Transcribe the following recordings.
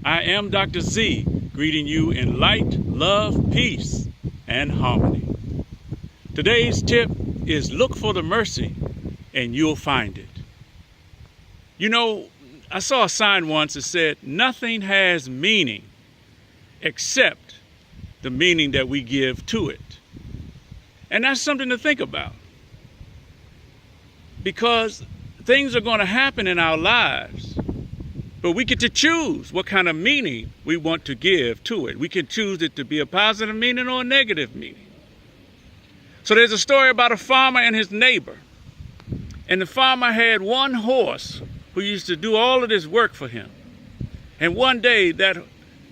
I am Dr. Z, greeting you in light, love, peace, and harmony. Today's tip is look for the mercy and you'll find it. You know, I saw a sign once that said, nothing has meaning except the meaning that we give to it. And that's something to think about. Because things are going to happen in our lives, but we get to choose what kind of meaning we want to give to it. We can choose it to be a positive meaning or a negative meaning. So there's a story about a farmer and his neighbor. And the farmer had one horse who used to do all of this work for him. And one day that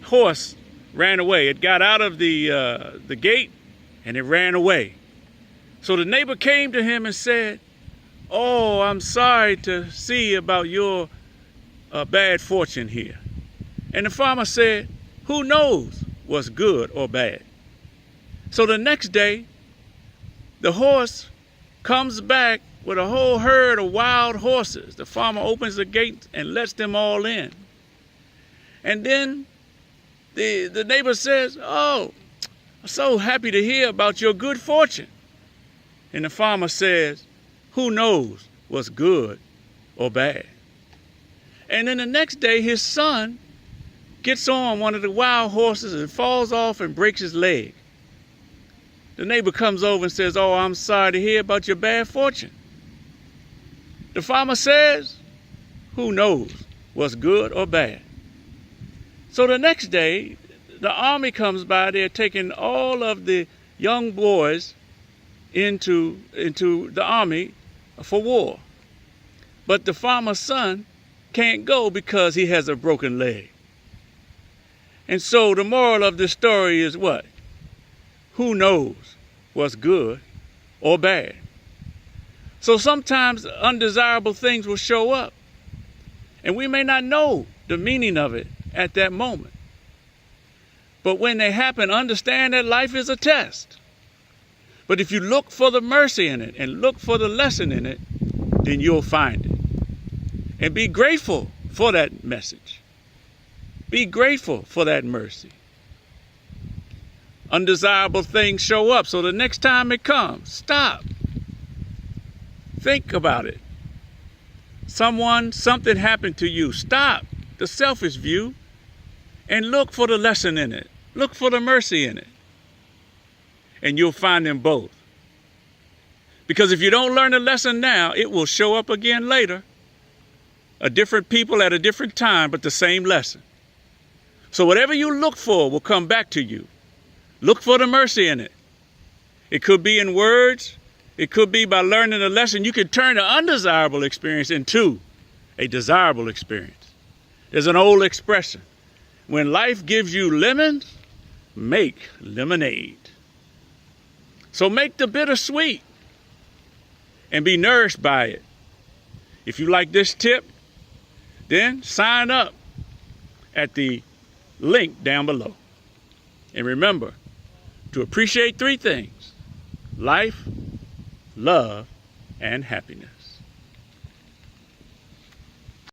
horse ran away. It got out of the gate and it ran away. So the neighbor came to him and said, "Oh, I'm sorry to see about your bad fortune here." And the farmer said, "Who knows what's good or bad?" So the next day, the horse comes back with a whole herd of wild horses. The farmer opens the gate and lets them all in. And then the neighbor says, "Oh, I'm so happy to hear about your good fortune." And the farmer says, "Who knows what's good or bad?" And then the next day, his son gets on one of the wild horses and falls off and breaks his leg. The neighbor comes over and says, "Oh, I'm sorry to hear about your bad fortune." The farmer says, "Who knows what's good or bad?" So the next day, the army comes by. They're taking all of the young boys into the army for war. But the farmer's son can't go because he has a broken leg. And so the moral of this story is what? Who knows what's good or bad? So sometimes undesirable things will show up, and we may not know the meaning of it at that moment. But when they happen, understand that life is a test. But if you look for the mercy in it and look for the lesson in it, then you'll find it. And be grateful for that message. Be grateful for that mercy. Undesirable things show up, so the next time it comes, stop. Think about it. Something happened to you. Stop the selfish view and look for the lesson in it. Look for the mercy in it. And you'll find them both. Because if you don't learn the lesson now, it will show up again later. A different people at a different time, but the same lesson. So whatever you look for will come back to you. Look for the mercy in it. It could be in words. It could be by learning the lesson. You can turn an undesirable experience into a desirable experience. There's an old expression. When life gives you lemons, make lemonade. So make the bitter sweet and be nourished by it. If you like this tip, then sign up at the link down below. And remember to appreciate three things: life, love, and happiness.